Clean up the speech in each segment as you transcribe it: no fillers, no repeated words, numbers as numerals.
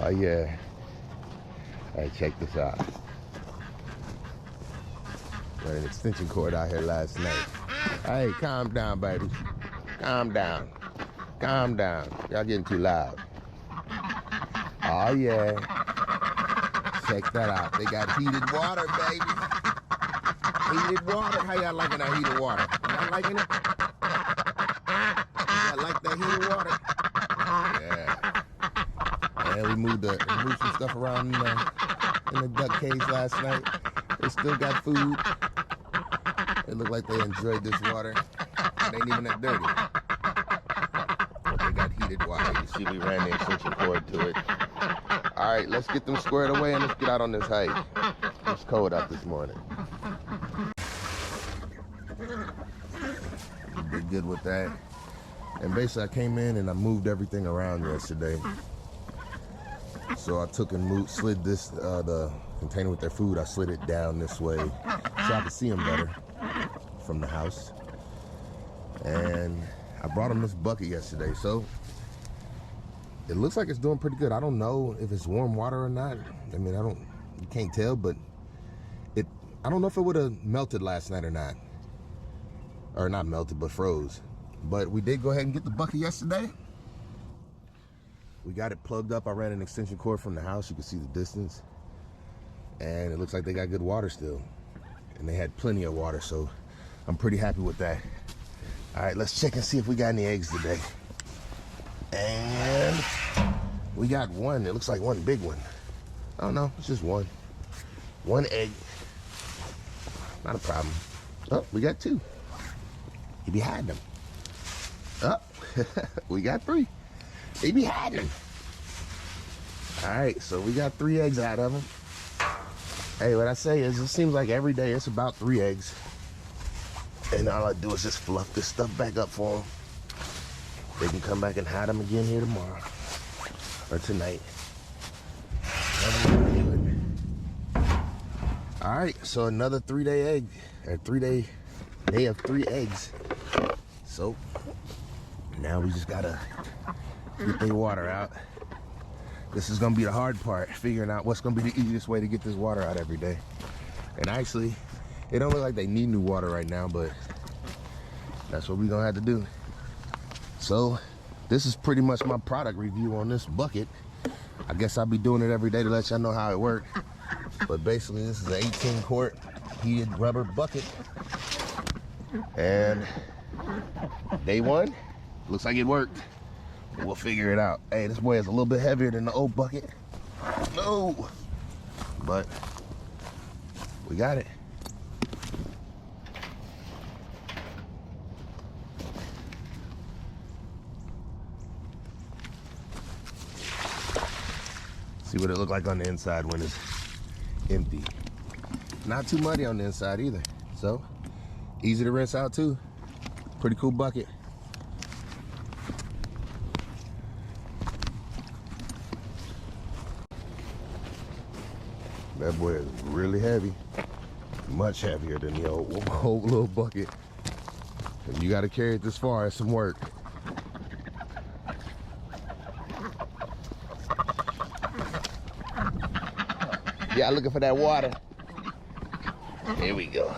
Oh yeah. Hey, check this out. Ran an extension cord out here last night. Hey, calm down, baby. Calm down. Calm down. Y'all getting too loud. Oh yeah. Check that out. They got heated water, baby. Heated water. How y'all liking that heated water? Y'all liking it? Y'all like that heated water? Yeah. And we moved some stuff around in the duck cage last night. They still got food. It looked like they enjoyed this water. It ain't even that dirty. But they got heated water. You see, we ran the extension cord to it. All right, let's get them squared away and let's get out on this hike. It's cold out this morning. Did good with that. And basically, I came in and I moved everything around yesterday. So I took and slid this, the container with their food, I slid it down this way so I could see them better from the house. And I brought them this bucket yesterday. So it looks like it's doing pretty good. I don't know if it's warm water or not. I mean, you can't tell, but I don't know if it would have melted last night or not. Or not melted, but froze. But we did go ahead and get the bucket yesterday. We got it plugged up. I ran an extension cord from the house. You can see the distance. And it looks like they got good water still. And they had plenty of water, so I'm pretty happy with that. All right, let's check and see if we got any eggs today. And we got one. It looks like one big one. I don't know, it's just one. One egg. Not a problem. Oh, we got two. He be hiding them. Oh, we got three. He be hiding them. All right, so we got 3 eggs out of them. Hey, what I say is it seems like every day it's about 3 eggs. And all I do is just fluff this stuff back up for them. They can come back and hide them again here tomorrow. Or tonight. All right, so another 3-day egg. Or 3-day day of 3 eggs. So now we just gotta get their water out. This is gonna be the hard part, figuring out what's gonna be the easiest way to get this water out every day. And actually, it don't look like they need new water right now, but that's what we're gonna have to do. So this is pretty much my product review on this bucket. I guess I'll be doing it every day to let y'all know how it works. But basically, this is an 18-quart heated rubber bucket. And day 1, looks like it worked. We'll figure it out. Hey, this boy is a little bit heavier than the old bucket. No, but we got it. See what it looked like on the inside when it's empty. Not too muddy on the inside either. So easy to rinse out too. Pretty cool bucket. That boy is really heavy. Much heavier than the old little bucket. If you gotta carry it this far, it's some work. Yeah, looking for that water. Here we go.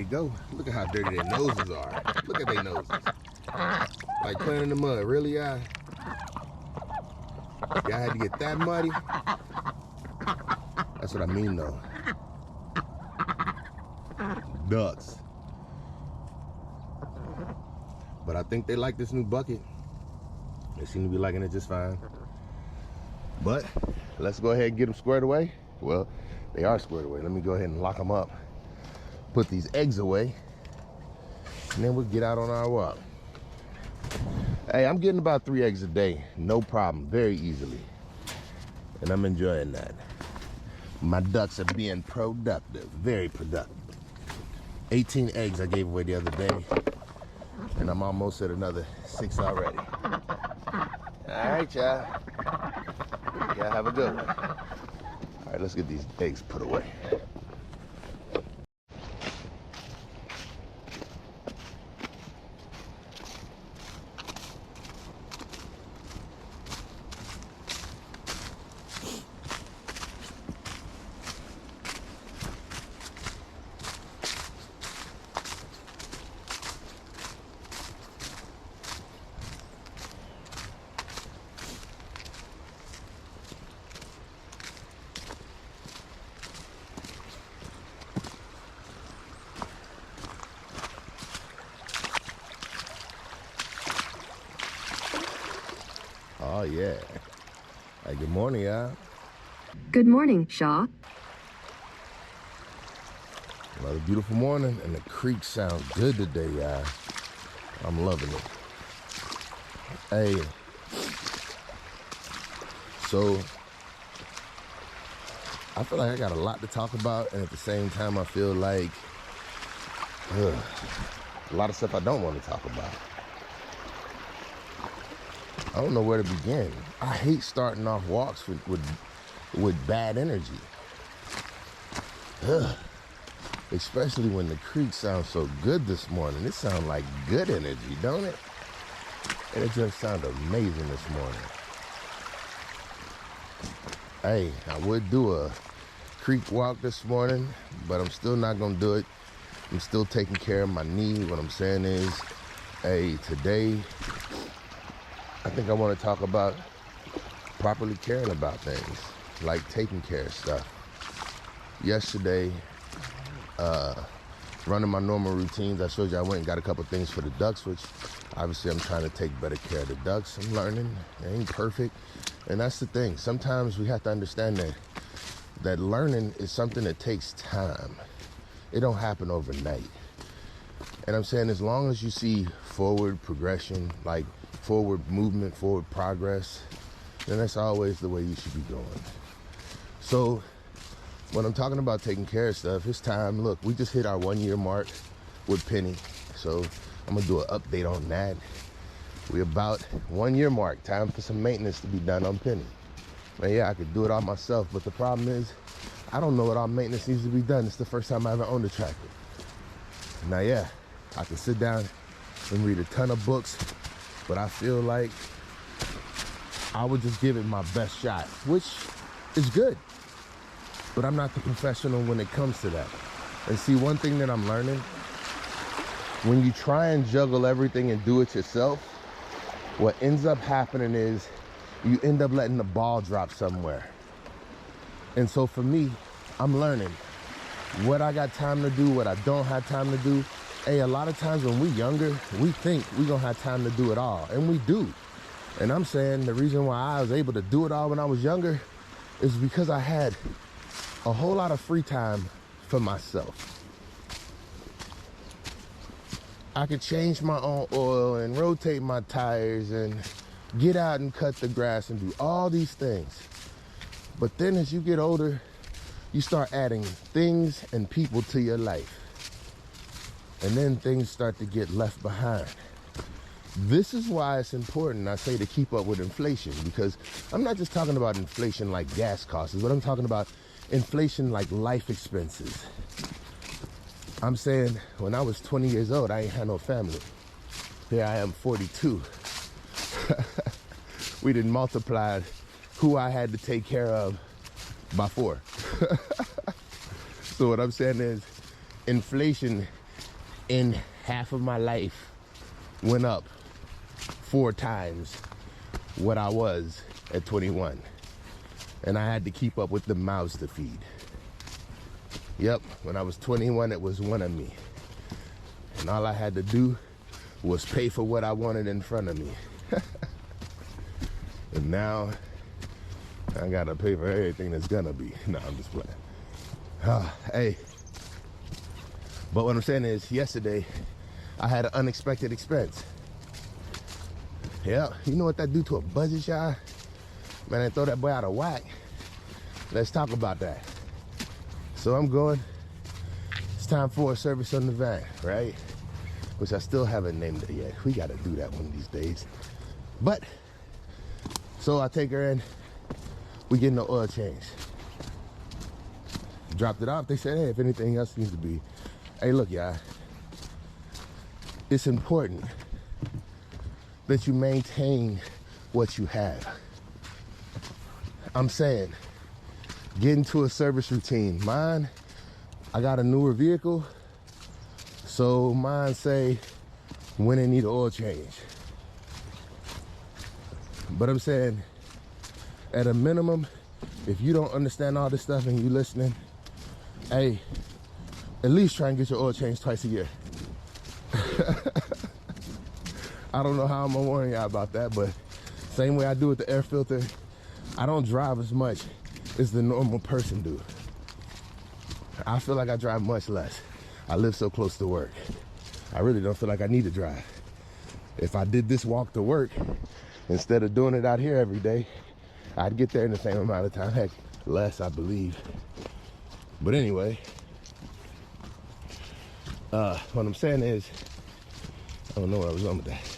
Go. Look at how dirty their noses are. Look at their noses. Like playing in the mud. Really, y'all? Y'all had to get that muddy? That's what I mean, though. Ducks. But I think they like this new bucket. They seem to be liking it just fine. But let's go ahead and get them squared away. Well, they are squared away. Let me go ahead and lock them up. Put these eggs away, and then we'll get out on our walk. Hey, I'm getting about 3 eggs a day, no problem, very easily. and I'm enjoying that. My ducks are being productive, very productive. 18 eggs I gave away the other day, and I'm almost at another 6 already. All right, y'all. Y'all have a good one. All right, let's get these eggs put away. Oh, yeah. Hey, good morning, y'all. Good morning, Shaw. Another beautiful morning, and the creek sounds good today, y'all. I'm loving it. Hey, so I feel like I got a lot to talk about, and at the same time, I feel like a lot of stuff I don't want to talk about. I don't know where to begin. I hate starting off walks with bad energy. Especially when the creek sounds so good this morning. It sounds like good energy, don't it? And it just sounded amazing this morning. Hey, I would do a creek walk this morning, but I'm still not gonna do it. I'm still taking care of my knee. What I'm saying is, hey, today, I think I want to talk about properly caring about things, like taking care of stuff. Yesterday, running my normal routines, I showed you I went and got a couple things for the ducks, which obviously I'm trying to take better care of the ducks. I'm learning, it ain't perfect. And that's the thing. Sometimes we have to understand that learning is something that takes time. It don't happen overnight. And I'm saying as long as you see forward progression, like forward movement, forward progress, then that's always the way you should be going. So when I'm talking about taking care of stuff, it's time. Look, we just hit our 1 year mark with Penny. So I'm gonna do an update on that. We about 1 year mark, time for some maintenance to be done on Penny. Now, yeah, I could do it all myself, but the problem is I don't know what all maintenance needs to be done. It's the first time I ever owned a tractor. Now, yeah, I can sit down and read a ton of books, but I feel like I would just give it my best shot, which is good. But I'm not the professional when it comes to that. And see, one thing that I'm learning, when you try and juggle everything and do it yourself, what ends up happening is you end up letting the ball drop somewhere. And so for me, I'm learning what I got time to do, what I don't have time to do. Hey, a lot of times when we're younger, we think we're gonna have time to do it all, and we do. And I'm saying the reason why I was able to do it all when I was younger is because I had a whole lot of free time for myself. I could change my own oil and rotate my tires and get out and cut the grass and do all these things. But then as you get older, you start adding things and people to your life. And then things start to get left behind. This is why it's important, I say, to keep up with inflation, because I'm not just talking about inflation like gas costs, but I'm talking about inflation like life expenses. I'm saying when I was 20 years old, I ain't had no family. Here I am, 42. We didn't multiply who I had to take care of by 4. So what I'm saying is inflation in half of my life went up 4 times what I was at 21. And I had to keep up with the mouths to feed. Yep, when I was 21, it was one of me. And all I had to do was pay for what I wanted in front of me. And now I gotta pay for everything that's gonna be. No, I'm just playing. Hey. But what I'm saying is, yesterday, I had an unexpected expense. Yeah, you know what that do to a budget, y'all? Man, I throw that boy out of whack. let's talk about that. So I'm going, it's time for a service on the van, right? Which I still haven't named it yet. We gotta do that one of these days. But, so I take her in, we getting the oil change. Dropped it off, they said, hey, if anything else needs to be, hey, look, y'all, it's important that you maintain what you have. I'm saying, get into a service routine. Mine, I got a newer vehicle, so mine say when it need an oil change. But I'm saying, at a minimum, if you don't understand all this stuff and you listening, hey, at least try and get your oil changed twice a year. I don't know how I'm gonna warn y'all about that, but same way I do with the air filter, I don't drive as much as the normal person do. I feel like I drive much less. I live so close to work. I really don't feel like I need to drive. If I did this walk to work, instead of doing it out here every day, I'd get there in the same amount of time. Heck, less, I believe. But anyway, what I'm saying is, I don't know where I was going with that.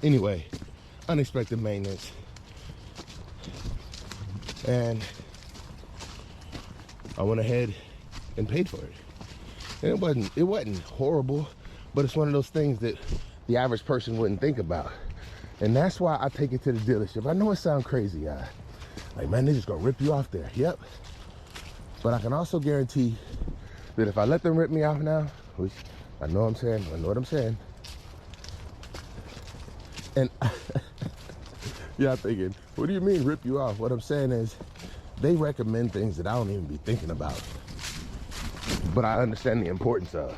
Anyway, unexpected maintenance. And I went ahead and paid for it. And it wasn't horrible, but it's one of those things that the average person wouldn't think about. And that's why I take it to the dealership. I know it sounds crazy, y'all. Like, man, they're just gonna rip you off there. Yep. But I can also guarantee that if I let them rip me off now, which I know what I'm saying. And y'all thinking, what do you mean rip you off? What I'm saying is, they recommend things that I don't even be thinking about, but I understand the importance of.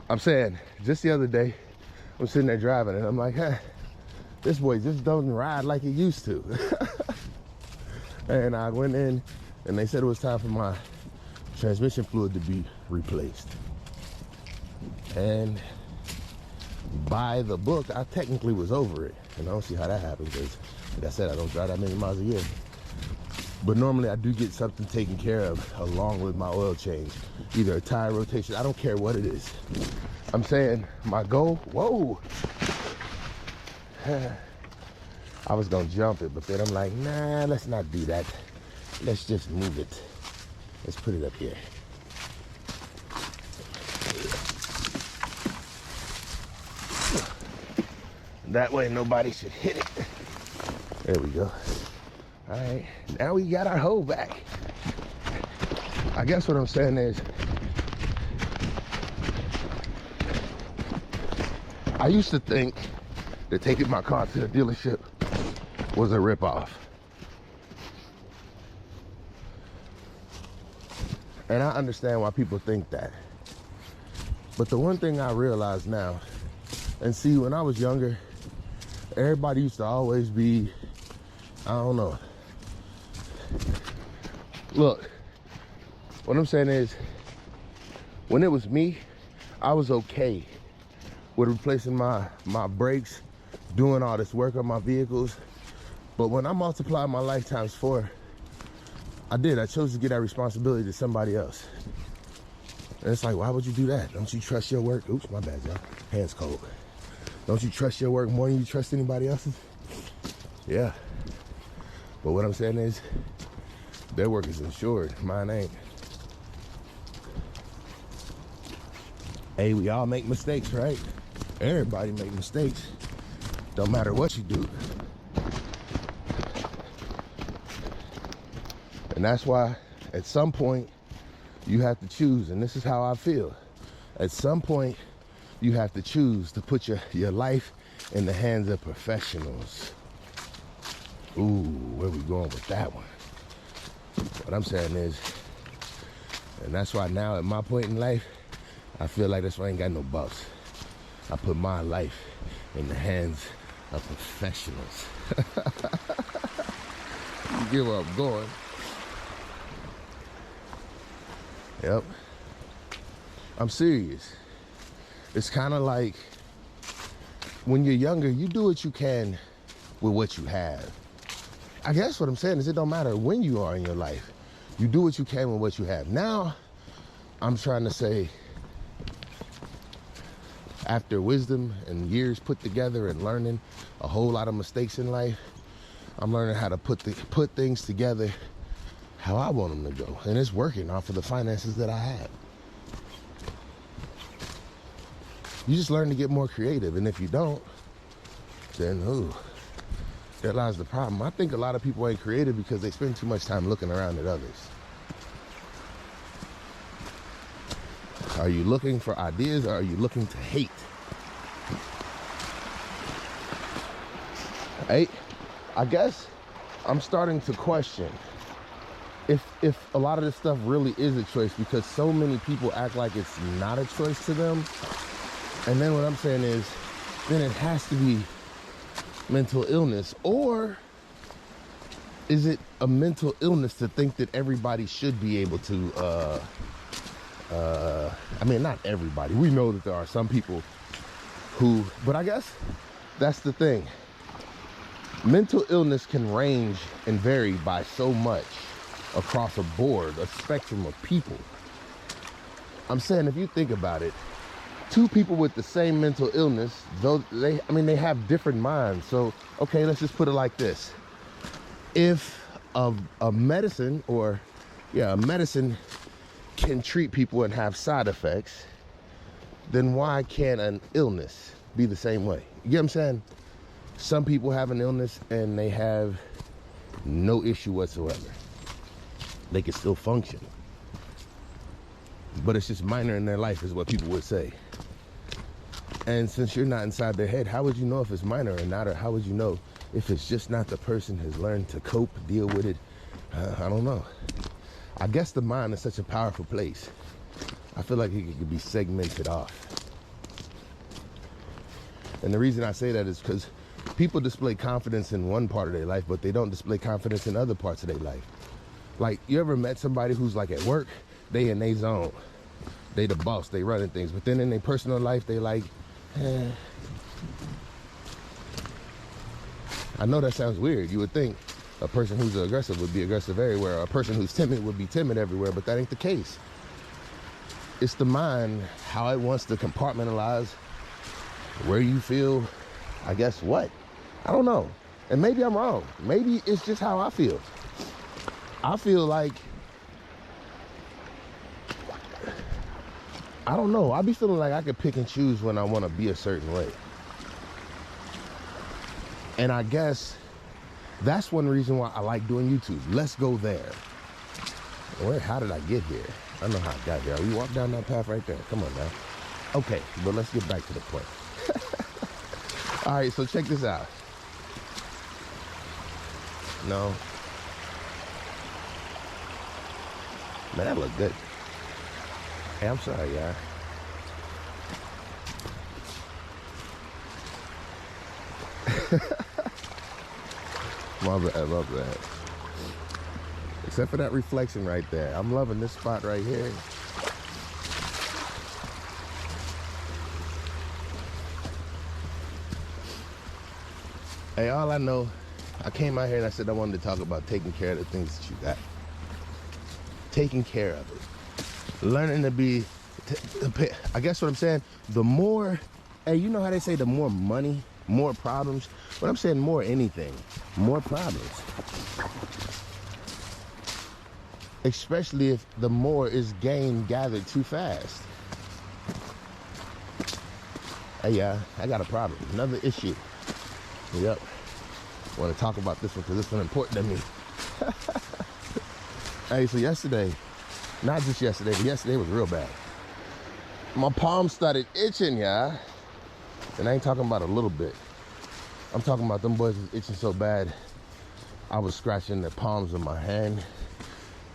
I'm saying, just the other day, I'm sitting there driving and I'm like, hey, this boy just doesn't ride like he used to. And I went in and they said it was time for my transmission fluid to be replaced. And by the book, I technically was over it. And I don't see how that happens because, like I said, I don't drive that many miles a year. But normally I do get something taken care of along with my oil change. Either a tire rotation, I don't care what it is. I'm saying my goal, whoa. I was gonna jump it, but then I'm like, nah, let's not do that. Let's just move it. Let's put it up here. That way nobody should hit it. There we go. All right, now we got our hoe back. I guess what I'm saying is, I used to think that taking my car to the dealership was a ripoff. And I understand why people think that. But the one thing I realize now, and see, when I was younger, everybody used to always be, I don't know. Look, what I'm saying is, when it was me, I was okay with replacing my brakes, doing all this work on my vehicles. But when I multiplied my life times 4, I chose to give that responsibility to somebody else. And it's like, why would you do that? Don't you trust your work? Oops, my bad, y'all. Hands cold. Don't you trust your work more than you trust anybody else's? Yeah. But what I'm saying is, their work is insured, mine ain't. Hey, we all make mistakes, right? Everybody make mistakes. Don't matter what you do. And that's why at some point you have to choose, and this is how I feel. At some point you have to choose to put your life in the hands of professionals. Ooh, where we going with that one? What I'm saying is, and that's why now at my point in life, I feel like that's why I ain't got no boss. I put my life in the hands of professionals. You get where I'm going? Yep. I'm serious. It's kind of like when you're younger, you do what you can with what you have. I guess what I'm saying is it don't matter when you are in your life. You do what you can with what you have. Now, I'm trying to say, after wisdom and years put together and learning a whole lot of mistakes in life, I'm learning how to put things together how I want them to go. And it's working off of the finances that I have. You just learn to get more creative. And if you don't, then ooh, there lies the problem. I think a lot of people ain't creative because they spend too much time looking around at others. Are you looking for ideas or are you looking to hate? Hey, I guess I'm starting to question if a lot of this stuff really is a choice, because so many people act like it's not a choice to them. And then what I'm saying is, then it has to be mental illness. Or is it a mental illness to think that everybody should be able to, I mean, not everybody. We know that there are some people who, but I guess that's the thing. Mental illness can range and vary by so much across a board, a spectrum of people. I'm saying, if you think about it, two people with the same mental illness, though they have different minds. So, okay, let's just put it like this. If a medicine can treat people and have side effects, then why can't an illness be the same way? You get what I'm saying? Some people have an illness and they have no issue whatsoever. They can still function. But it's just minor in their life, is what people would say. And since you're not inside their head, how would you know if it's minor or not? Or how would you know if it's just not the person has learned to cope, deal with it? I don't know. I guess the mind is such a powerful place. I feel like it could be segmented off. And the reason I say that is because people display confidence in one part of their life, but they don't display confidence in other parts of their life. Like, you ever met somebody who's like at work, they in their zone. They the boss, they running things. But then in their personal life, they like, I know that sounds weird. You would think a person who's aggressive would be aggressive everywhere, or a person who's timid would be timid everywhere, but that ain't the case. It's the mind, how it wants to compartmentalize where you feel, I guess what? I don't know. And maybe I'm wrong. Maybe it's just how I feel. I feel like, I don't know. I be feeling like I could pick and choose when I want to be a certain way. And I guess that's one reason why I like doing YouTube. Let's go there. How did I get here? I don't know how I got here. We walk down that path right there. Come on now. Okay, but let's get back to the point. All right, so check this out. No. Man, that look good. Hey, I'm sorry, y'all. My bad. Except for that reflection right there. I'm loving this spot right here. Hey, all I know, I came out here and I said I wanted to talk about taking care of the things that you got. Taking care of it. Learning to be, I guess what I'm saying, the more, hey, you know how they say the more money, more problems? But I'm saying more anything, more problems. Especially if the more is gathered too fast. Hey, yeah, I got a problem, another issue. Yep. I want to talk about this one because this one important to me. Hey, so yesterday, not just yesterday, but yesterday was real bad. My palms started itching, yeah. And I ain't talking about a little bit. I'm talking about them boys was itching so bad, I was scratching the palms of my hand.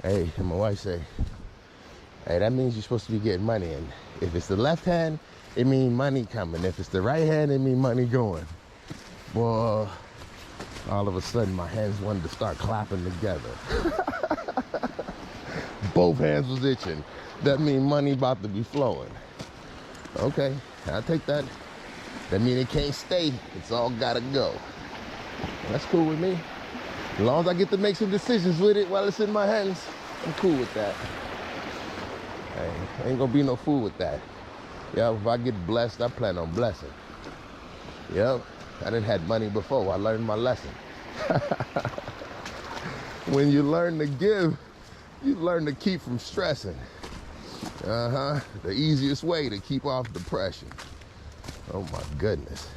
Hey, and my wife say, hey, that means you're supposed to be getting money. And if it's the left hand, it means money coming. If it's the right hand, it means money going. Boy, all of a sudden my hands wanted to start clapping together. Both hands was itching. That means money about to be flowing. Okay, I'll take that. That means it can't stay. It's all gotta go. That's cool with me. As long as I get to make some decisions with it while it's in my hands, I'm cool with that. Hey, ain't gonna be no fool with that. Yeah, if I get blessed, I plan on blessing. Yep, I done had money before. I learned my lesson. When you learn to give, you learn to keep from stressing. The easiest way to keep off depression. Oh my goodness.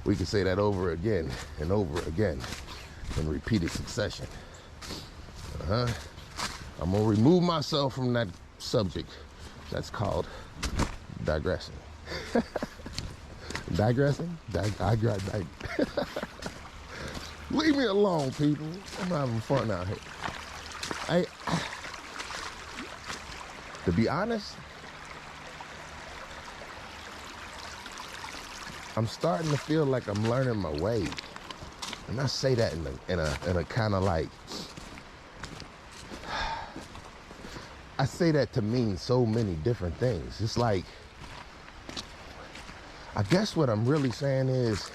We can say that over again and over again in repeated succession. I'm gonna remove myself from that subject. That's called digressing. Digressing? Leave me alone, people. I'm having fun out here. To be honest, I'm starting to feel like I'm learning my way. And I say that in a kind of like, I say that to mean so many different things. It's like, I guess what I'm really saying is,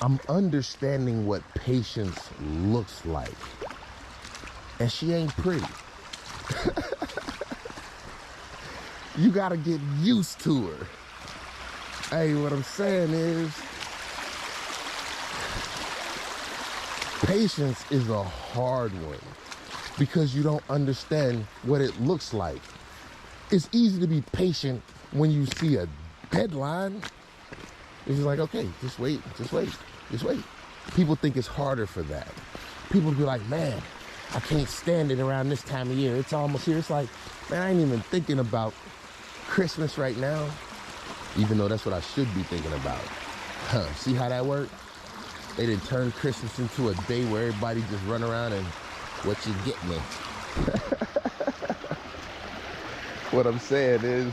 I'm understanding what patience looks like. And she ain't pretty. You gotta get used to her. Hey, what I'm saying is, patience is a hard one because you don't understand what it looks like. It's easy to be patient when you see a deadline. It's just like, okay, just wait. People think it's harder for that. People be like, man, I can't stand it around this time of year. It's almost here. It's like, man, I ain't even thinking about Christmas right now, even though that's what I should be thinking about. See how that worked? They didn't turn Christmas into a day where everybody just run around and what you get me. What I'm saying is,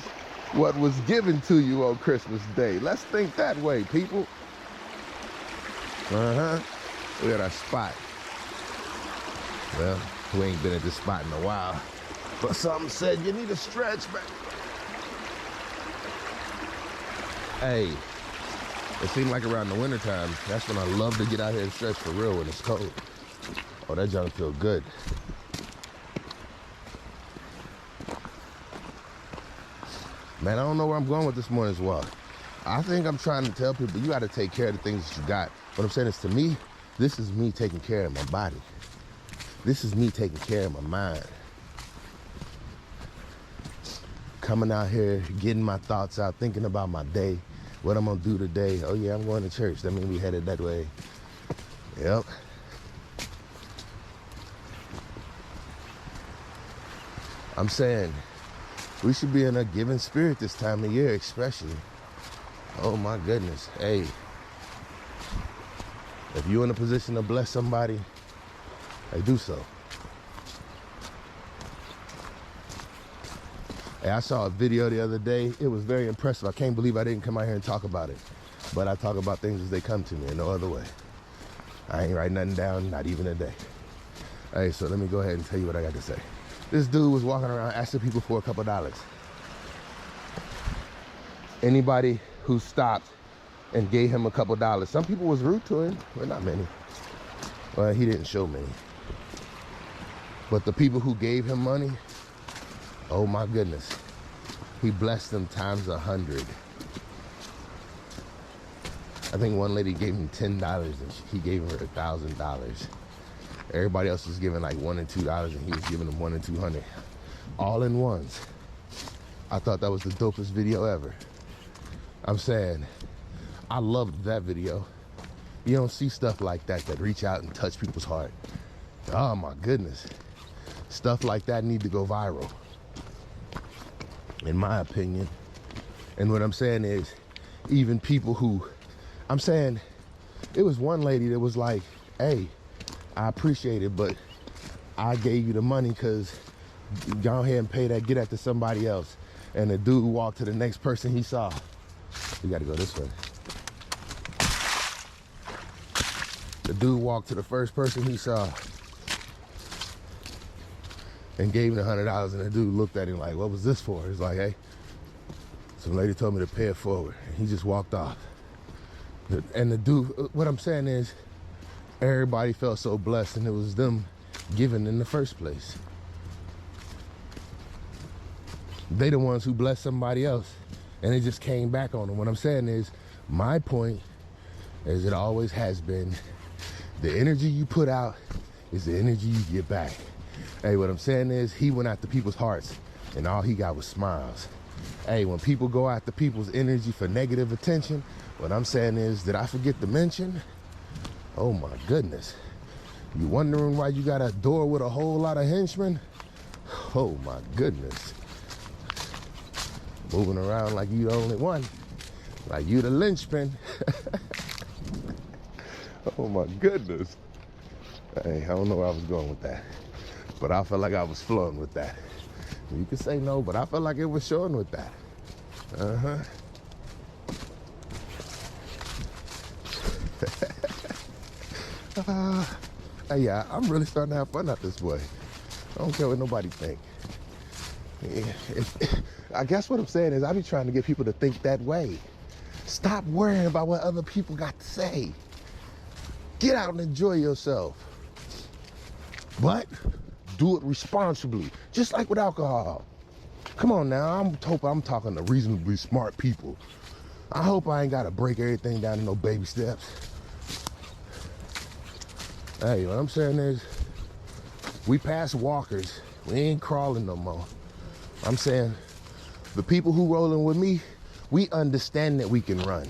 what was given to you on Christmas Day. Let's think that way, people. We're at our spot. Well, we ain't been at this spot in a while, but something said you need a stretch, man. Hey, it seems like around the wintertime, that's when I love to get out here and stretch for real when it's cold. Oh, that junk feel good. Man, I don't know where I'm going with this morning's walk. I think I'm trying to tell people you got to take care of the things that you got. What I'm saying is, to me, this is me taking care of my body. This is me taking care of my mind. Coming out here, getting my thoughts out, thinking about my day, what I'm going to do today. Oh, yeah, I'm going to church. That means we headed that way. Yep. I'm saying we should be in a giving spirit this time of year, especially. Oh, my goodness. Hey, if you're in a position to bless somebody, hey, do so. Hey, I saw a video the other day. It was very impressive. I can't believe I didn't come out here and talk about it. But I talk about things as they come to me in no other way. I ain't writing nothing down, not even a day. Hey, so let me go ahead and tell you what I got to say. This dude was walking around asking people for a couple dollars. Anybody who stopped and gave him a couple dollars. Some people was rude to him, but not many. Well, he didn't show many. But the people who gave him money, oh my goodness, he blessed them times 100. I think one lady gave him $10 and he gave her $1,000. Everybody else was giving like $1 and $2 and he was giving them $1 and $200. All in ones. I thought that was the dopest video ever. I'm saying, I loved that video. You don't see stuff like that reach out and touch people's heart. Oh my goodness. Stuff like that need to go viral, in my opinion. And what I'm saying is, even people who, I'm saying, it was one lady that was like, hey, I appreciate it, but I gave you the money because go ahead and pay that, get that to somebody else. And the dude walked to the next person he saw. We got to go this way. The dude walked to the first person he saw and gave him $100, and the dude looked at him like, what was this for? He's like, hey, some lady told me to pay it forward. And he just walked off. And the dude, what I'm saying is, everybody felt so blessed, and it was them giving in the first place. They the ones who blessed somebody else, and it just came back on them. What I'm saying is, my point, as it always has been, the energy you put out is the energy you get back. Hey, what I'm saying is, he went after people's hearts, and all he got was smiles. Hey, when people go after people's energy for negative attention, what I'm saying is, did I forget to mention? Oh my goodness. You wondering why you got a door with a whole lot of henchmen? Oh my goodness. Moving around like you the only one. Like you the linchpin. Oh my goodness. Hey, I don't know where I was going with that. But I felt like I was flowing with that. You can say no, but I felt like it was showing with that. Hey, yeah, I'm really starting to have fun out this way. I don't care what nobody think. I guess what I'm saying is I be trying to get people to think that way. Stop worrying about what other people got to say. Get out and enjoy yourself. But do it responsibly, just like with alcohol. Come on now, I'm talking to reasonably smart people. I hope I ain't gotta break everything down to no baby steps. Hey, what I'm saying is, we past walkers. We ain't crawling no more. I'm saying, the people who rolling with me, we understand that we can run,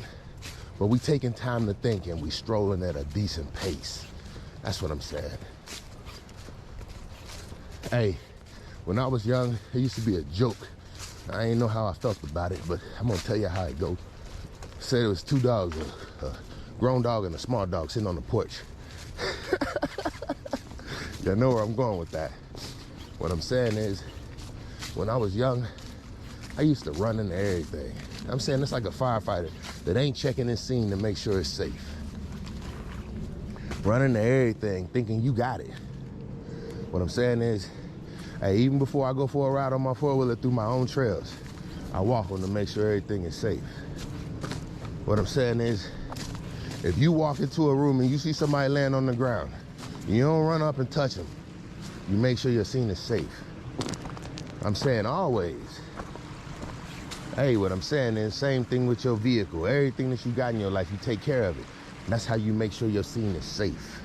but we taking time to think and we strolling at a decent pace. That's what I'm saying. Hey, when I was young, it used to be a joke. I ain't know how I felt about it, but I'm gonna tell you how it go. Said it was two dogs, a grown dog and a small dog sitting on the porch. You know where I'm going with that. What I'm saying is, when I was young, I used to run into everything. I'm saying it's like a firefighter that ain't checking his scene to make sure it's safe. Running to everything, thinking you got it. What I'm saying is, hey, even before I go for a ride on my four-wheeler through my own trails, I walk on to make sure everything is safe. What I'm saying is, if you walk into a room and you see somebody laying on the ground, you don't run up and touch them. You make sure your scene is safe. I'm saying always. Hey, what I'm saying is, same thing with your vehicle. Everything that you got in your life, you take care of it. And that's how you make sure your scene is safe.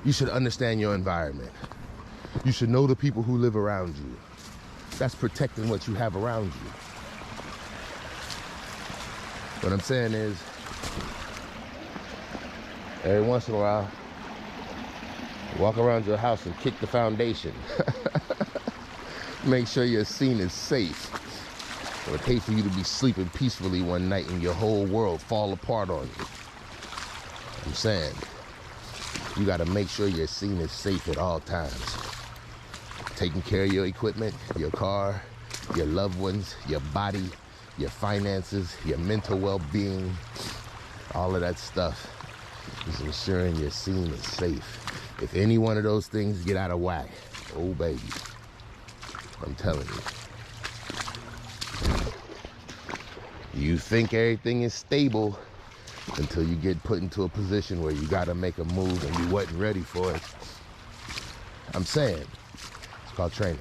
You should understand your environment. You should know the people who live around you. That's protecting what you have around you. What I'm saying is, every once in a while, walk around your house and kick the foundation. Make sure your scene is safe. I would hate for you to be sleeping peacefully one night and your whole world fall apart on you. I'm saying, you gotta make sure your scene is safe at all times. Taking care of your equipment, your car, your loved ones, your body, your finances, your mental well-being, all of that stuff is ensuring your scene is safe. If any one of those things get out of whack, oh baby, I'm telling you. You think everything is stable until you get put into a position where you gotta make a move and you wasn't ready for it. I'm saying, it's called training.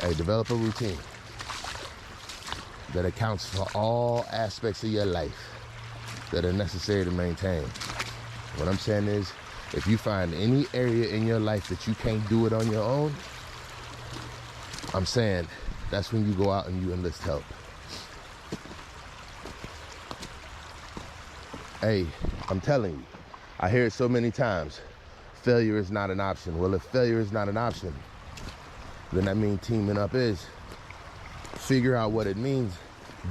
Hey, develop a routine that accounts for all aspects of your life that are necessary to maintain. What I'm saying is, if you find any area in your life that you can't do it on your own, I'm saying that's when you go out and you enlist help. Hey, I'm telling you, I hear it so many times, failure is not an option. Well, if failure is not an option, then that means teaming up is. Figure out what it means.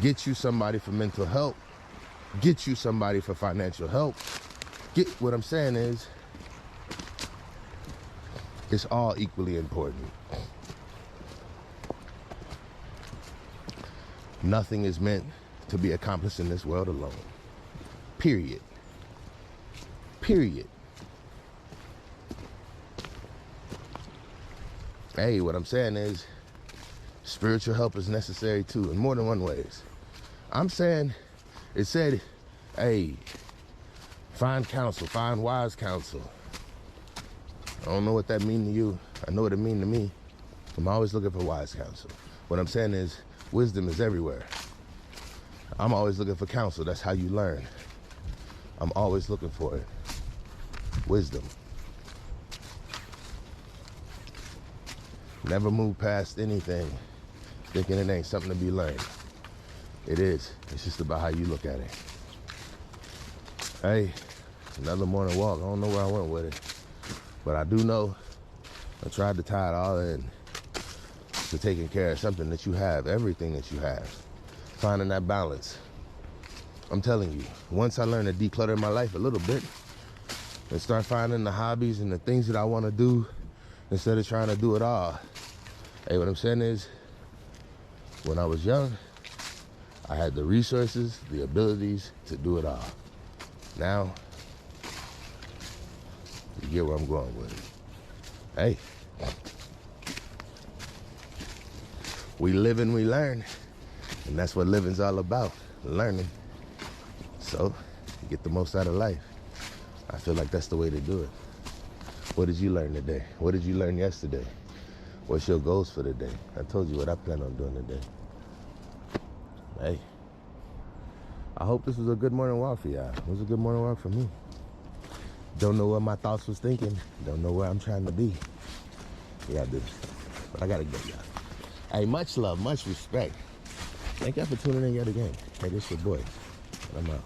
Get you somebody for mental help. Get you somebody for financial help. What I'm saying is, it's all equally important. Nothing is meant to be accomplished in this world alone. Period. Period. Hey, what I'm saying is, spiritual help is necessary too, in more than one ways. I'm saying, it said, hey, Find counsel, find wise counsel. I don't know what that means to you. I know what it means to me. I'm always looking for wise counsel. What I'm saying is, wisdom is everywhere. I'm always looking for counsel. That's how you learn. I'm always looking for it. Wisdom. Never move past anything thinking it ain't something to be learned. It is. It's just about how you look at it. Hey, another morning walk. I don't know where I went with it. But I do know I tried to tie it all in to taking care of something that you have, everything that you have. Finding that balance. I'm telling you, once I learned to declutter my life a little bit and start finding the hobbies and the things that I want to do instead of trying to do it all. Hey, what I'm saying is, when I was young, I had the resources, the abilities to do it all. Now, you get where I'm going with it. Hey, we live and we learn, and that's what living's all about, learning. So, get the most out of life. I feel like that's the way to do it. What did you learn today? What did you learn yesterday? What's your goals for the day? I told you what I plan on doing today. Hey, I hope this was a good morning walk for y'all. It was a good morning walk for me. Don't know what my thoughts was thinking. Don't know where I'm trying to be. Yeah, dude. But I gotta go, y'all. Hey, much love, much respect. Thank y'all for tuning in yet again. Hey, this your boy. I'm out.